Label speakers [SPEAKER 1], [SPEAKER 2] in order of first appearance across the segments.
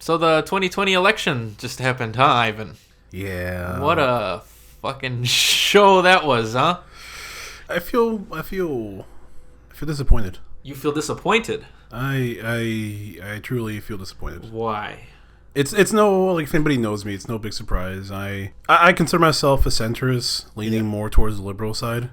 [SPEAKER 1] So the 2020 election just happened, huh, Ivan?
[SPEAKER 2] Yeah.
[SPEAKER 1] What a fucking show that was, huh?
[SPEAKER 2] I feel disappointed.
[SPEAKER 1] You feel disappointed.
[SPEAKER 2] I truly feel disappointed.
[SPEAKER 1] Why?
[SPEAKER 2] It's no, like, if anybody knows me, it's no big surprise. I consider myself a centrist, leaning more towards the liberal side.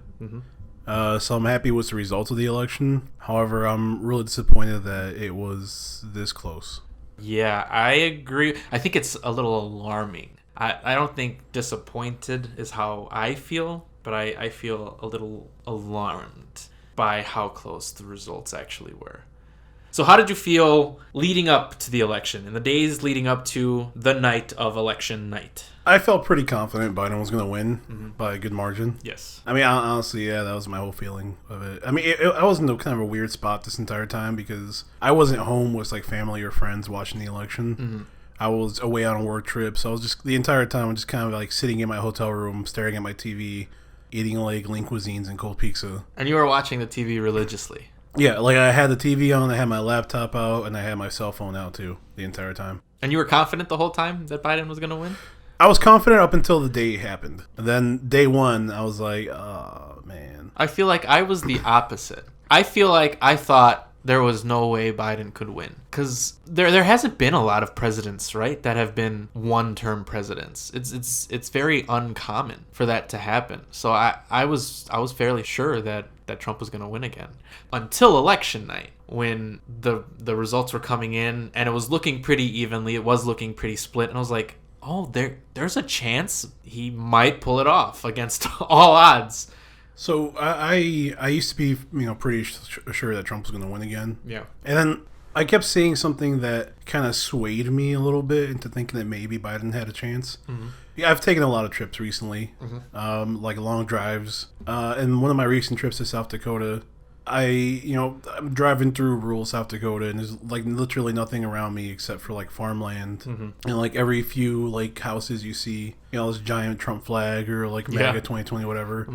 [SPEAKER 2] So I'm happy with the results of the election. However, I'm really disappointed that it was this close.
[SPEAKER 1] Yeah, I agree. I think it's a little alarming. I don't think disappointed is how I feel, but I feel a little alarmed by how close the results actually were. So how did you feel leading up to the election, in the days leading up to the night of election night?
[SPEAKER 2] I felt pretty confident Biden was going to win by a good margin.
[SPEAKER 1] Yes.
[SPEAKER 2] I mean, honestly, yeah, that was my whole feeling of it. I mean, I was in kind of a weird spot this entire time because I wasn't home with like family or friends watching the election. I was away on a work trip, so I was just the entire time just kind of like sitting in my hotel room, staring at my TV, eating like lean cuisines and cold pizza.
[SPEAKER 1] And you were watching the TV religiously.
[SPEAKER 2] Yeah, like I had the TV on, I had my laptop out, and I had my cell phone out too the entire time.
[SPEAKER 1] And you were confident the whole time that Biden was going to win?
[SPEAKER 2] I was confident up until the day it happened. And then day one, I was like, oh, man.
[SPEAKER 1] I feel like I was the opposite. I feel like I thought there was no way Biden could win. Because there hasn't been a lot of presidents, right, that have been one-term presidents. It's very uncommon for that to happen. So I was fairly sure that Trump was going to win again. Until election night, when the results were coming in, and it was looking pretty evenly. It was looking pretty split. And I was like, oh, there's a chance he might pull it off against all odds.
[SPEAKER 2] So I used to be pretty sure that Trump was going to win again.
[SPEAKER 1] Yeah.
[SPEAKER 2] And then I kept seeing something that kind of swayed me a little bit into thinking that maybe Biden had a chance. Yeah, I've taken a lot of trips recently, like long drives. And one of my recent trips to South Dakota, I'm driving through rural South Dakota, and there's like literally nothing around me except for like farmland, and like every few like houses you see, this giant Trump flag or like MAGA 2020 whatever.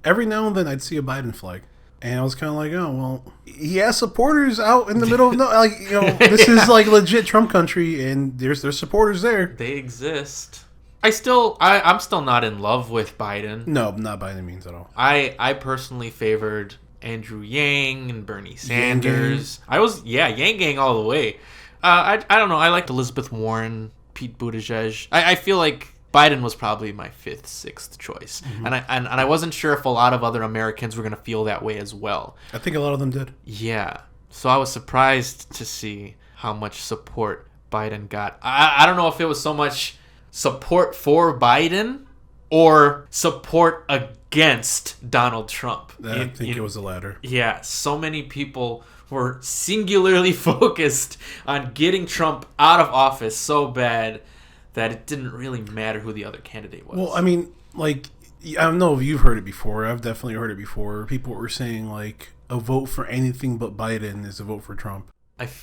[SPEAKER 2] Every now and then I'd see a Biden flag, and I was kind of like, oh well, he has supporters out in the middle of this is like legit Trump country, and there's supporters there.
[SPEAKER 1] They exist. I'm still not in love with Biden.
[SPEAKER 2] No, not by any means at all.
[SPEAKER 1] I personally favored Andrew Yang and Bernie Sanders. Yang Gang all the way. I don't know. I liked Elizabeth Warren, Pete Buttigieg. I feel like Biden was probably my fifth, sixth choice, and I wasn't sure if a lot of other Americans were going to feel that way as well.
[SPEAKER 2] I think a lot of them did.
[SPEAKER 1] Yeah, so I was surprised to see how much support Biden got. I don't know if it was so much support for Biden or support against Donald Trump.
[SPEAKER 2] I think it was the latter.
[SPEAKER 1] Yeah, so many people were singularly focused on getting Trump out of office so bad that it didn't really matter who the other candidate was.
[SPEAKER 2] Well, I mean, like, I don't know if you've heard it before. I've definitely heard it before. People were saying, like, a vote for anything but Biden is a vote for Trump.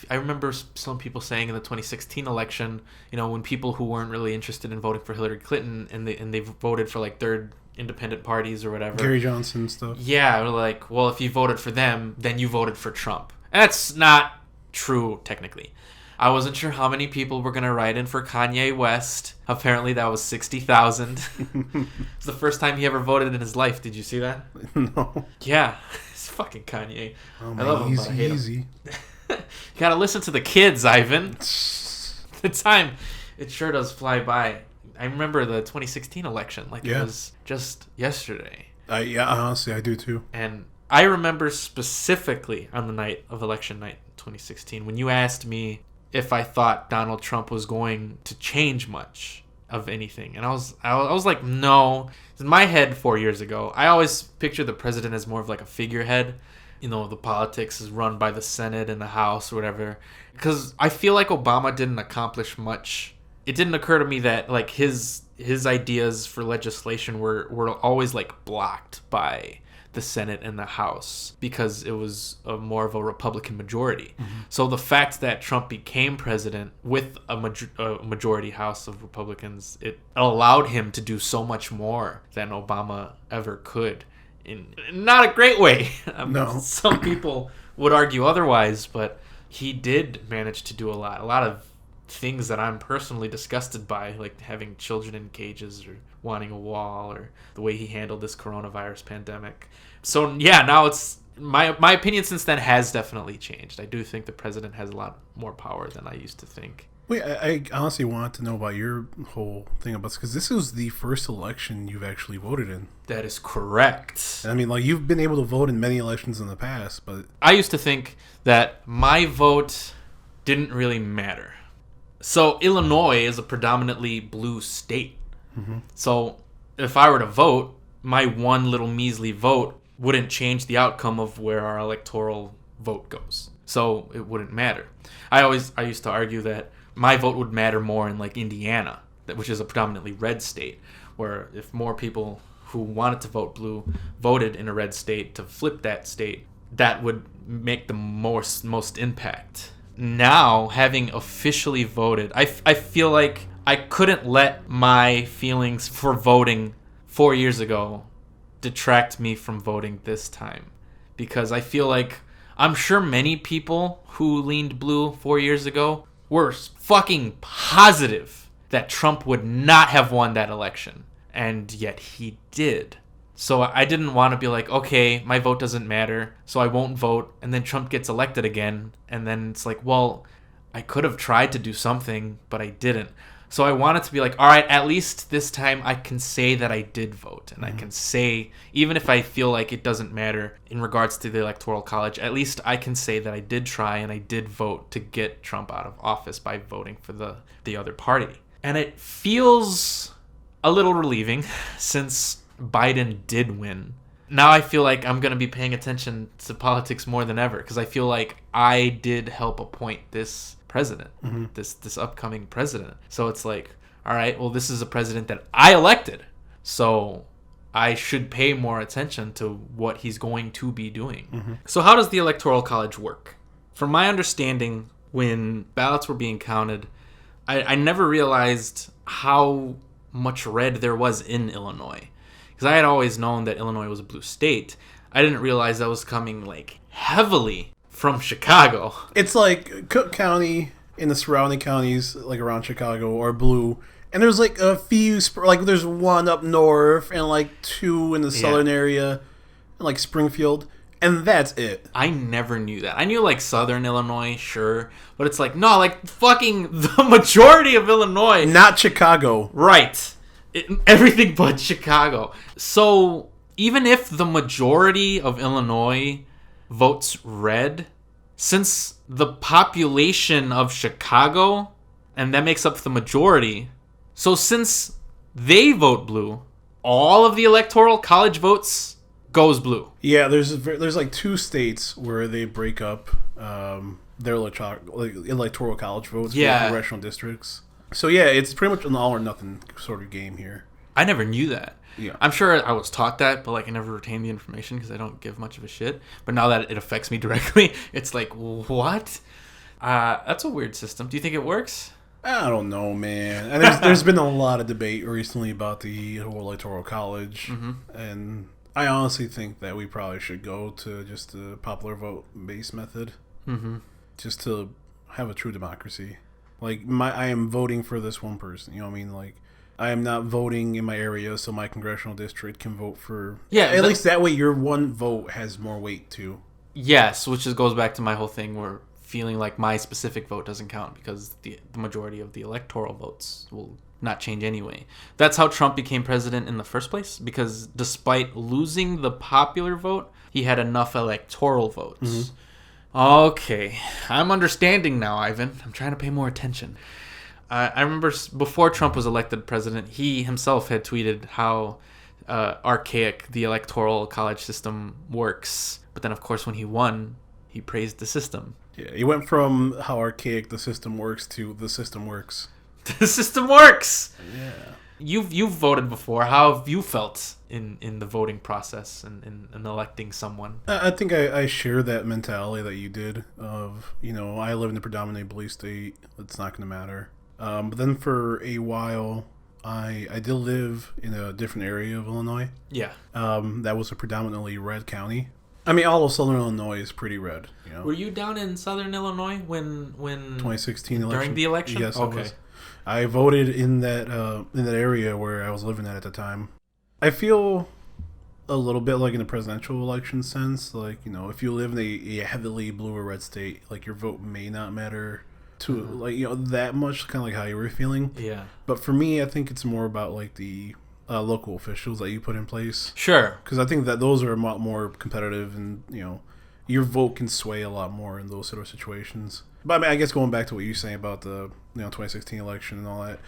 [SPEAKER 1] I remember some people saying in the 2016 election, when people who weren't really interested in voting for Hillary Clinton and they voted for like third independent parties or whatever.
[SPEAKER 2] Gary Johnson stuff.
[SPEAKER 1] Yeah, like, well, if you voted for them, then you voted for Trump. And that's not true, technically. I wasn't sure how many people were going to write in for Kanye West. Apparently that was 60,000. It's the first time he ever voted in his life. Did you see that?
[SPEAKER 2] No.
[SPEAKER 1] Yeah. It's fucking Kanye.
[SPEAKER 2] Oh,
[SPEAKER 1] I love him,
[SPEAKER 2] easy,
[SPEAKER 1] but I hate
[SPEAKER 2] easy.
[SPEAKER 1] him. You gotta listen to the kids, Ivan. The time, it sure does fly by. I remember the 2016 election like it was just yesterday.
[SPEAKER 2] Yeah, honestly, I do too.
[SPEAKER 1] And I remember specifically on the night of election night 2016 when you asked me if I thought Donald Trump was going to change much of anything. And I was like, no. In my head 4 years ago, I always pictured the president as more of like a figurehead. The politics is run by the Senate and the House or whatever. Because I feel like Obama didn't accomplish much. It didn't occur to me that like his ideas for legislation were always like blocked by the Senate and the House because it was more of a Republican majority. So the fact that Trump became president with a majority House of Republicans, it allowed him to do so much more than Obama ever could. In not a great way.
[SPEAKER 2] No.
[SPEAKER 1] Some people would argue otherwise, but he did manage to do a lot. A lot of things that I'm personally disgusted by, like having children in cages or wanting a wall or the way he handled this coronavirus pandemic. So yeah, now it's my opinion since then has definitely changed. I do think the president has a lot more power than I used to think.
[SPEAKER 2] Wait, I honestly want to know about your whole thing about this, because this was the first election you've actually voted in.
[SPEAKER 1] That is correct.
[SPEAKER 2] I mean, like, you've been able to vote in many elections in the past, but...
[SPEAKER 1] I used to think that my vote didn't really matter. So Illinois is a predominantly blue state.
[SPEAKER 2] Mm-hmm.
[SPEAKER 1] So if I were to vote, my one little measly vote wouldn't change the outcome of where our electoral vote goes. So it wouldn't matter. I used to argue that my vote would matter more in like Indiana, which is a predominantly red state, where if more people who wanted to vote blue voted in a red state to flip that state, that would make the most impact. Now, having officially voted, I feel like I couldn't let my feelings for voting 4 years ago detract me from voting this time. Because I feel like I'm sure many people who leaned blue 4 years ago were fucking positive that Trump would not have won that election. And yet he did. So I didn't want to be like, okay, my vote doesn't matter, so I won't vote, and then Trump gets elected again, and then it's like, well, I could have tried to do something, but I didn't. So I wanted to be like, all right, at least this time I can say that I did vote, and I can say, even if I feel like it doesn't matter in regards to the Electoral College, at least I can say that I did try and I did vote to get Trump out of office by voting for the other party. And it feels a little relieving since Biden did win. Now I feel like I'm going to be paying attention to politics more than ever because I feel like I did help appoint this president, this upcoming president. So it's like, all right, well, this is a president that I elected. So I should pay more attention to what he's going to be doing. So how does the Electoral College work? From my understanding, when ballots were being counted, I never realized how much red there was in Illinois. Because I had always known that Illinois was a blue state. I didn't realize that was coming like heavily from Chicago.
[SPEAKER 2] It's like Cook County and the surrounding counties, like around Chicago, are blue. And there's like a few, like there's one up north and like two in the southern area, like Springfield. And that's it.
[SPEAKER 1] I never knew that. I knew like southern Illinois, sure. But it's like, no, like fucking the majority of Illinois.
[SPEAKER 2] Not Chicago.
[SPEAKER 1] Right. Everything but Chicago. So even if the majority of Illinois votes red, since the population of Chicago, and that makes up the majority, so since they vote blue, all of the Electoral College votes goes blue.
[SPEAKER 2] Yeah, there's like two states where they break up their Electoral College votes for congressional districts. So yeah, it's pretty much an all or nothing sort of game here.
[SPEAKER 1] I never knew that.
[SPEAKER 2] Yeah,
[SPEAKER 1] I'm sure I was taught that, but like I never retained the information because I don't give much of a shit. But now that it affects me directly, it's like, what? That's a weird system. Do you think it works?
[SPEAKER 2] I don't know, man. And there's been a lot of debate recently about the whole Electoral College, and I honestly think that we probably should go to just the popular vote based method, just to have a true democracy. Like, I am voting for this one person. You know what I mean? Like, I am not voting in my area, so my congressional district can vote for... Yeah, at least that way your one vote has more weight, too.
[SPEAKER 1] Yes, which just goes back to my whole thing where feeling like my specific vote doesn't count because the majority of the electoral votes will not change anyway. That's how Trump became president in the first place, because despite losing the popular vote, he had enough electoral votes. Okay, I'm understanding now, Ivan. I'm trying to pay more attention. I remember before Trump was elected president, he himself had tweeted how archaic the Electoral College system works. But then, of course, when he won, he praised the system.
[SPEAKER 2] Yeah, he went from how archaic the system works to the system works.
[SPEAKER 1] The system works!
[SPEAKER 2] Yeah.
[SPEAKER 1] You've voted before. How have you felt in the voting process and in electing someone?
[SPEAKER 2] I think I share that mentality that you did of, I live in a predominantly blue state. It's not going to matter. But then for a while, I did live in a different area of Illinois.
[SPEAKER 1] Yeah.
[SPEAKER 2] That was a predominantly red county. I mean, all of Southern Illinois is pretty red. You know,
[SPEAKER 1] Were you down in Southern Illinois when
[SPEAKER 2] 2016 election
[SPEAKER 1] during the election?
[SPEAKER 2] Yes,
[SPEAKER 1] Okay.
[SPEAKER 2] I was. I voted in that area where I was living at the time. I feel a little bit like in a presidential election sense, like, you know, if you live in a heavily blue or red state, like your vote may not matter to like, you know, that much, kind of like how you were feeling.
[SPEAKER 1] Yeah.
[SPEAKER 2] But for me, I think it's more about like the local officials that you put in place,
[SPEAKER 1] Sure.
[SPEAKER 2] because I think that those are a lot more competitive, and you know, your vote can sway a lot more in those sort of situations. But I mean, I guess going back to what you're saying about the 2016 election and all that,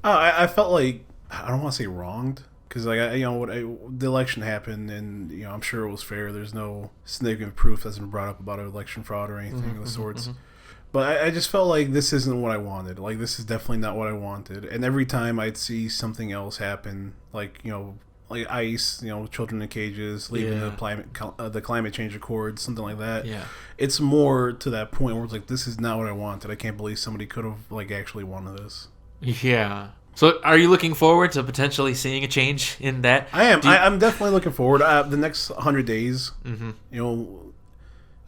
[SPEAKER 2] I felt like, I don't want to say wronged, because like the election happened, and you know, I'm sure it was fair. There's no significant proof that's been brought up about election fraud or anything of the sorts. But I just felt like this isn't what I wanted. Like, this is definitely not what I wanted. And every time I'd see something else happen, like, you know, like ICE, you know, children in cages, leaving the climate change accords, something like that.
[SPEAKER 1] Yeah.
[SPEAKER 2] It's more to that point where it's like, this is not what I wanted. I can't believe somebody could have like actually wanted this.
[SPEAKER 1] Yeah. So, are you looking forward to potentially seeing a change in that?
[SPEAKER 2] I am. I'm definitely looking forward. The next 100 days, you know,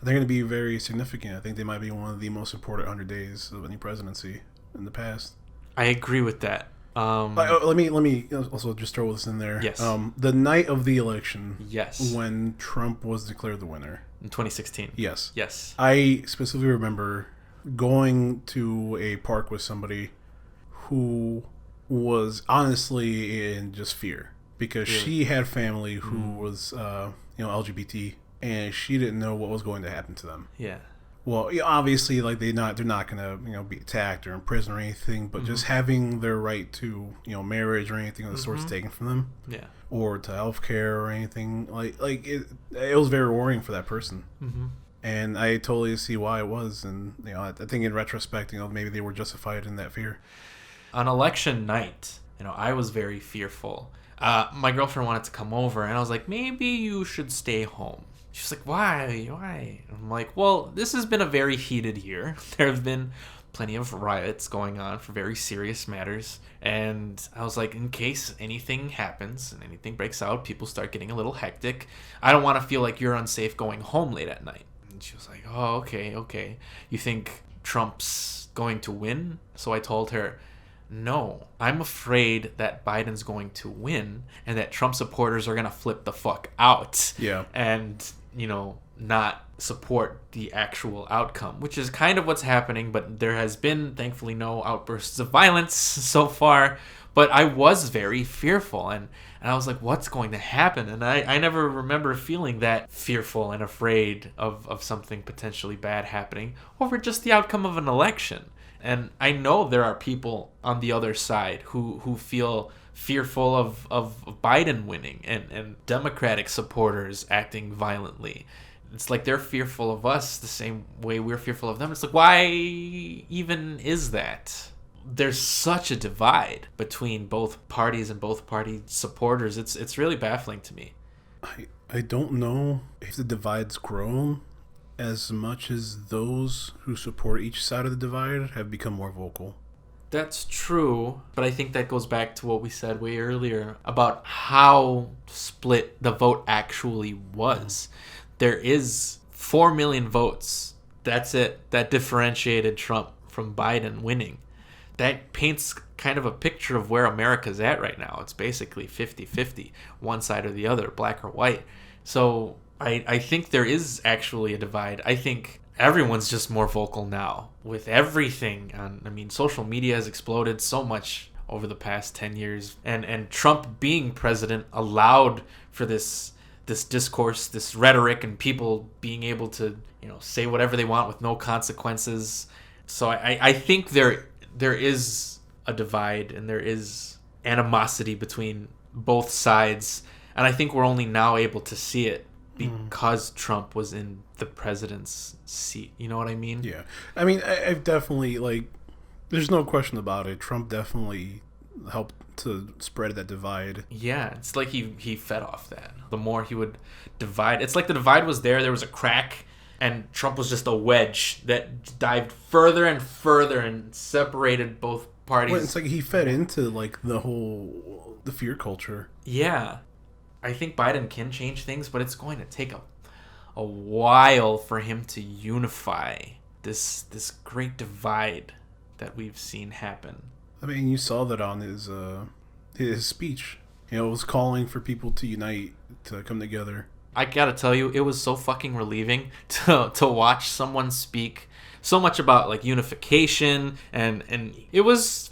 [SPEAKER 2] they're going to be very significant. I think they might be one of the most important 100 days of any presidency in the past.
[SPEAKER 1] I agree with that.
[SPEAKER 2] Let me also just throw this in there.
[SPEAKER 1] Yes.
[SPEAKER 2] The night of the election.
[SPEAKER 1] Yes.
[SPEAKER 2] When Trump was declared the winner.
[SPEAKER 1] In 2016.
[SPEAKER 2] Yes.
[SPEAKER 1] Yes.
[SPEAKER 2] I specifically remember going to a park with somebody who was honestly in just fear, because she had family who was LGBT, and she didn't know what was going to happen to them.
[SPEAKER 1] Yeah.
[SPEAKER 2] Well, obviously, like they're not gonna be attacked or imprisoned or anything, but just having their right to marriage or anything of the sorts taken from them, or to healthcare or anything like it was very worrying for that person. And I totally see why it was, and I think in retrospect, maybe they were justified in that fear.
[SPEAKER 1] On election night, I was very fearful. My girlfriend wanted to come over, and I was like, maybe you should stay home. She's like, why? I'm like, well, this has been a very heated year. There have been plenty of riots going on for very serious matters. And I was like, in case anything happens and anything breaks out, people start getting a little hectic, I don't want to feel like you're unsafe going home late at night. And she was like, oh, okay. You think Trump's going to win? So I told her, no, I'm afraid that Biden's going to win and that Trump supporters are going to flip the fuck out.
[SPEAKER 2] Yeah.
[SPEAKER 1] And, not support the actual outcome, which is kind of what's happening. But there has been, thankfully, no outbursts of violence so far. But I was very fearful, and I was like, what's going to happen? And I never remember feeling that fearful and afraid of something potentially bad happening over just the outcome of an election. And I know there are people on the other side who feel fearful of Biden winning and Democratic supporters acting violently. It's like they're fearful of us the same way we're fearful of them. It's like, why even is that? There's such a divide between both parties and both party supporters. It's really baffling to me.
[SPEAKER 2] I don't know if the divide's grown as much as those who support each side of the divide have become more vocal.
[SPEAKER 1] That's true, but I think that goes back to what we said way earlier about how split the vote actually was. There is 4 million votes. That's it. That differentiated Trump from Biden winning. That paints kind of a picture of where America's at right now. It's basically 50-50, one side or the other, black or white. So I think there is actually a divide. I think everyone's just more vocal now with everything. Social media has exploded so much over the past 10 years. And Trump being president allowed for this discourse, this rhetoric, and people being able to, say whatever they want with no consequences. So I think there is a divide and there is animosity between both sides. And I think we're only now able to see it because Trump was in the president's seat. You know what I mean?
[SPEAKER 2] Yeah. I've definitely, there's no question about it. Trump definitely helped to spread that divide.
[SPEAKER 1] Yeah, it's like he fed off that. The more he would divide, it's like the divide was there was a crack, and Trump was just a wedge that dived further and further and separated both parties.
[SPEAKER 2] Well, it's like he fed into the fear culture.
[SPEAKER 1] Yeah. I think Biden can change things, but it's going to take a while for him to unify this great divide that we've seen happen.
[SPEAKER 2] I mean, you saw that on his speech. It was calling for people to unite, to come together.
[SPEAKER 1] I gotta tell you, it was so fucking relieving to watch someone speak so much about like unification, and it was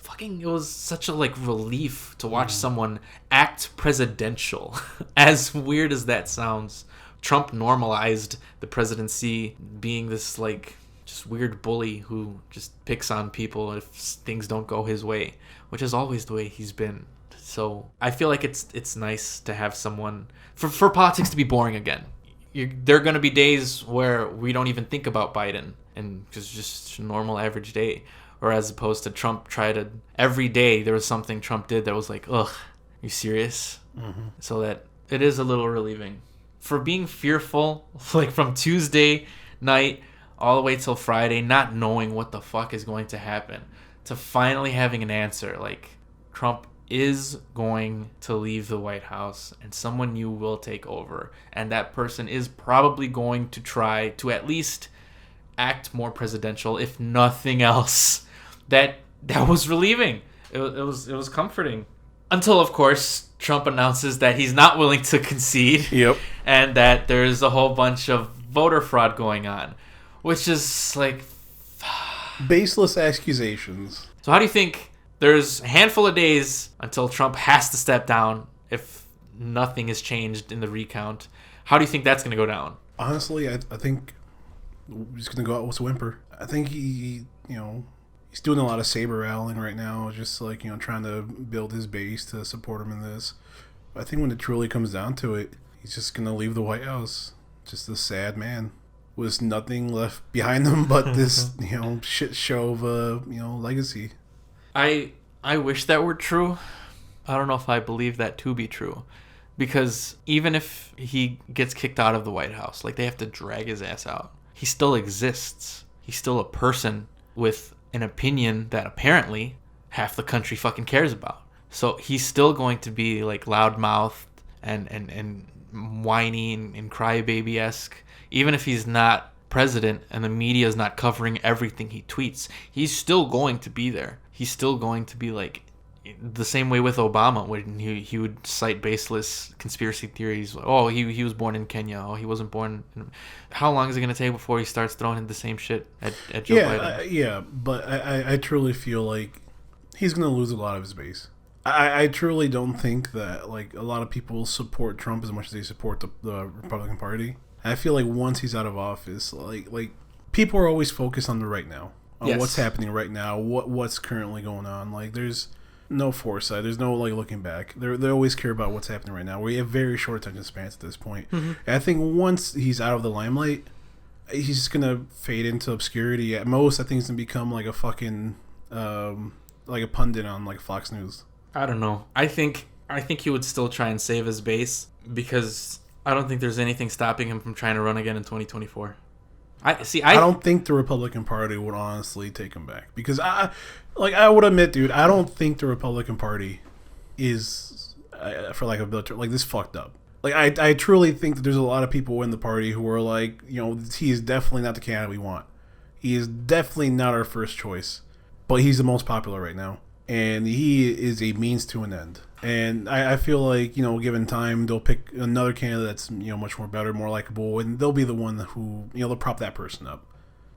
[SPEAKER 1] such a like relief to watch someone act presidential. As weird as that sounds, Trump normalized the presidency being this like just weird bully who just picks on people if things don't go his way, which is always the way he's been. So I feel like it's nice to have someone for politics to be boring again. There are going to be days where we don't even think about Biden, and just a normal average day, or as opposed to Trump every day there was something Trump did that was like, ugh, you serious? Mm-hmm. So that it is a little relieving. For being fearful, like from Tuesday night all the way till Friday, not knowing what the fuck is going to happen, to finally having an answer, like Trump is going to leave the White House and someone new will take over, and that person is probably going to try to at least act more presidential, if nothing else. That was relieving. It was comforting, until of course Trump announces that he's not willing to concede.
[SPEAKER 2] Yep.
[SPEAKER 1] And that there's a whole bunch of voter fraud going on, which is like
[SPEAKER 2] baseless accusations.
[SPEAKER 1] So how do you think? There's a handful of days until Trump has to step down if nothing is changed in the recount. How do you think that's going to go down?
[SPEAKER 2] Honestly, I think he's going to go out with a whimper. I think he's doing a lot of saber rattling right now, just like, trying to build his base to support him in this. But I think when it truly comes down to it, he's just going to leave the White House. Just a sad man with nothing left behind him but this, shit show of a, legacy.
[SPEAKER 1] I wish that were true. I don't know if I believe that to be true. Because even if he gets kicked out of the White House, like they have to drag his ass out, he still exists. He's still a person with an opinion that apparently half the country fucking cares about. So he's still going to be like loudmouthed and whiny and crybaby-esque. Even if he's not president and the media is not covering everything he tweets, he's still going to be there. He's still going to be like the same way with Obama, when he would cite baseless conspiracy theories. Oh, he was born in Kenya. Oh, he wasn't born in... How long is it going to take before he starts throwing in the same shit at Joe Biden?
[SPEAKER 2] But I truly feel like he's going to lose a lot of his base. I truly don't think that like a lot of people support Trump as much as they support the Republican Party. I feel like once he's out of office, like people are always focused on the right now, on what's happening right now, what's currently going on. Like there's no foresight, there's no like looking back. They always care about what's happening right now. We have very short attention spans at this point. Mm-hmm. And I think once he's out of the limelight, he's just gonna fade into obscurity. At most, I think he's gonna become like a fucking like a pundit on like Fox News.
[SPEAKER 1] I don't know. I think he would still try and save his base, because I don't think there's anything stopping him from trying to run again in 2024. I
[SPEAKER 2] don't think the Republican Party would honestly take him back, because I would admit, dude, I don't think the Republican Party is, for like a better, like this fucked up. Like I truly think that there's a lot of people in the party who are like, he is definitely not the candidate we want. He is definitely not our first choice, but he's the most popular right now, and he is a means to an end. And I feel like, given time, they'll pick another candidate that's, much more better, more likable, and they'll be the one who, they'll prop that person up.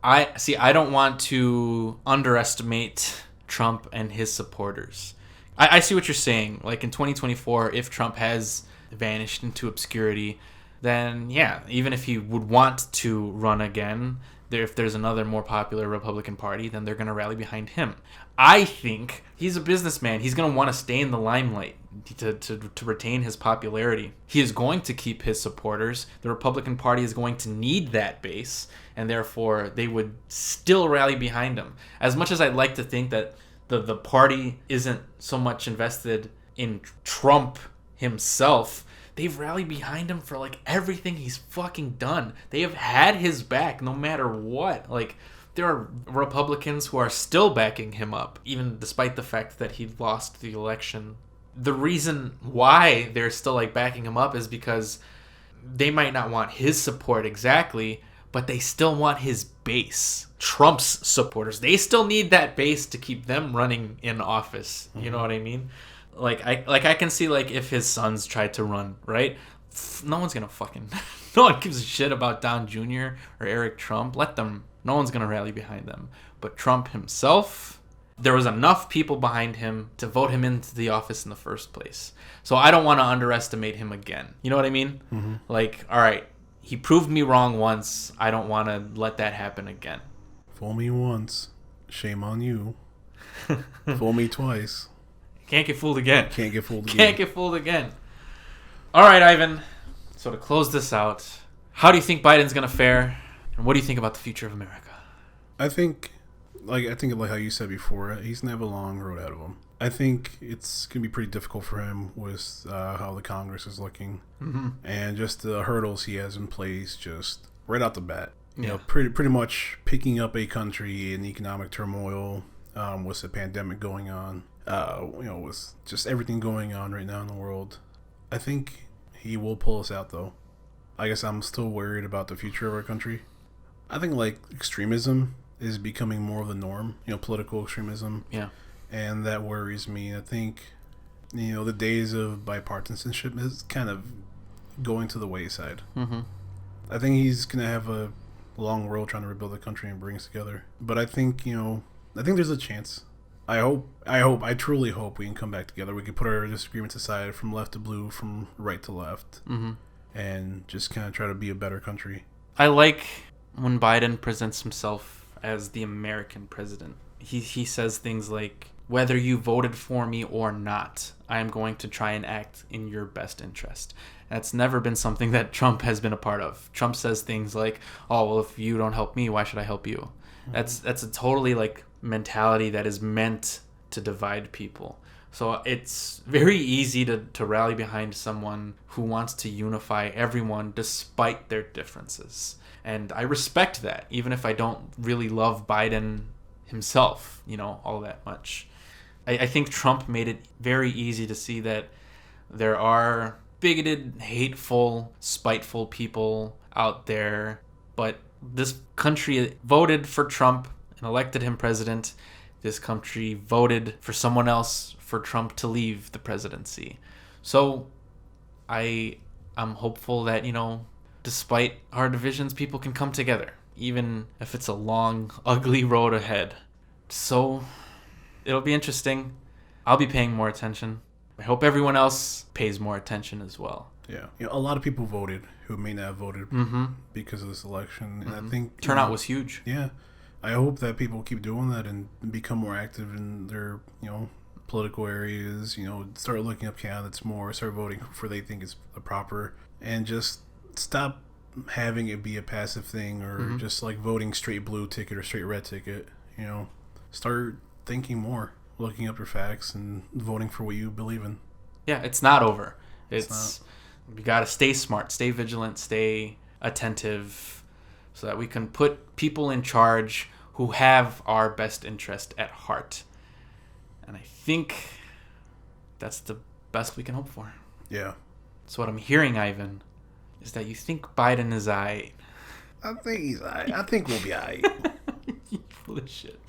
[SPEAKER 1] I don't want to underestimate Trump and his supporters. I see what you're saying. Like in 2024, if Trump has vanished into obscurity, then yeah, even if he would want to run again, if there's another more popular Republican Party, then they're going to rally behind him. I think he's a businessman. He's going to want to stay in the limelight to retain his popularity. He is going to keep his supporters. The Republican Party is going to need that base, and therefore they would still rally behind him. As much as I'd like to think that the party isn't so much invested in Trump himself, they've rallied behind him for like everything he's fucking done. They have had his back no matter what. Like, there are Republicans who are still backing him up, even despite the fact that he lost the election. The reason why they're still like backing him up is because they might not want his support exactly, but they still want his base. Trump's supporters. They still need that base to keep them running in office. You know what I mean? Like I can see like if his sons tried to run, right? No one's gonna fucking no one gives a shit about Don Jr. or Eric Trump. Let them. No one's gonna rally behind them. But Trump himself, there was enough people behind him to vote him into the office in the first place. So I don't want to underestimate him again. You know what I mean? Mm-hmm. Like, all right, he proved me wrong once. I don't want to let that happen again.
[SPEAKER 2] Fool me once, shame on you. Fool me twice.
[SPEAKER 1] Can't get fooled again.
[SPEAKER 2] Can't get fooled again.
[SPEAKER 1] Can't get fooled again. All right, Ivan. So to close this out, how do you think Biden's going to fare? And what do you think about the future of America?
[SPEAKER 2] I think like how you said before, he's going to have a long road ahead of him. I think it's going to be pretty difficult for him with how the Congress is looking. Mm-hmm. And just the hurdles he has in place just right out the bat. You know, pretty much picking up a country in economic turmoil with the pandemic going on. With just everything going on right now in the world. I think he will pull us out, though. I guess I'm still worried about the future of our country. I think, like, extremism is becoming more of the norm, political extremism.
[SPEAKER 1] Yeah.
[SPEAKER 2] And that worries me. I think, the days of bipartisanship is kind of going to the wayside. Mm-hmm. I think he's going to have a long road trying to rebuild the country and bring us together. But I think, there's a chance. I truly hope we can come back together. We can put our disagreements aside from left to blue, from right to left, and just kind of try to be a better country.
[SPEAKER 1] I like when Biden presents himself as the American president. He says things like, whether you voted for me or not, I am going to try and act in your best interest. That's never been something that Trump has been a part of. Trump says things like, oh, well, if you don't help me, why should I help you? Mm-hmm. That's a totally like mentality that is meant to divide people. So it's very easy to rally behind someone who wants to unify everyone despite their differences. And I respect that, even if I don't really love Biden himself, all that much. I think Trump made it very easy to see that there are bigoted, hateful, spiteful people out there, but this country voted for Trump and elected him president. This country voted for someone else for Trump to leave the presidency. So I'm hopeful that, despite our divisions, people can come together, even if it's a long, ugly road ahead. So it'll be interesting. I'll be paying more attention. I hope everyone else pays more attention as well.
[SPEAKER 2] Yeah. A lot of people voted who may not have voted because of this election. And I think
[SPEAKER 1] turnout was huge.
[SPEAKER 2] Yeah. I hope that people keep doing that and become more active in their, political areas, start looking up candidates more, start voting for they think is proper, and just stop having it be a passive thing or just like voting straight blue ticket or straight red ticket, Start thinking more, looking up your facts and voting for what you believe in.
[SPEAKER 1] Yeah, it's not over. It's we got to stay smart, stay vigilant, stay attentive so that we can put people in charge who have our best interest at heart. And I think that's the best we can hope for.
[SPEAKER 2] Yeah.
[SPEAKER 1] So what I'm hearing, Ivan, is that you think Biden is aight.
[SPEAKER 2] I think he's aight. I think we'll be aight.
[SPEAKER 1] Full of shit.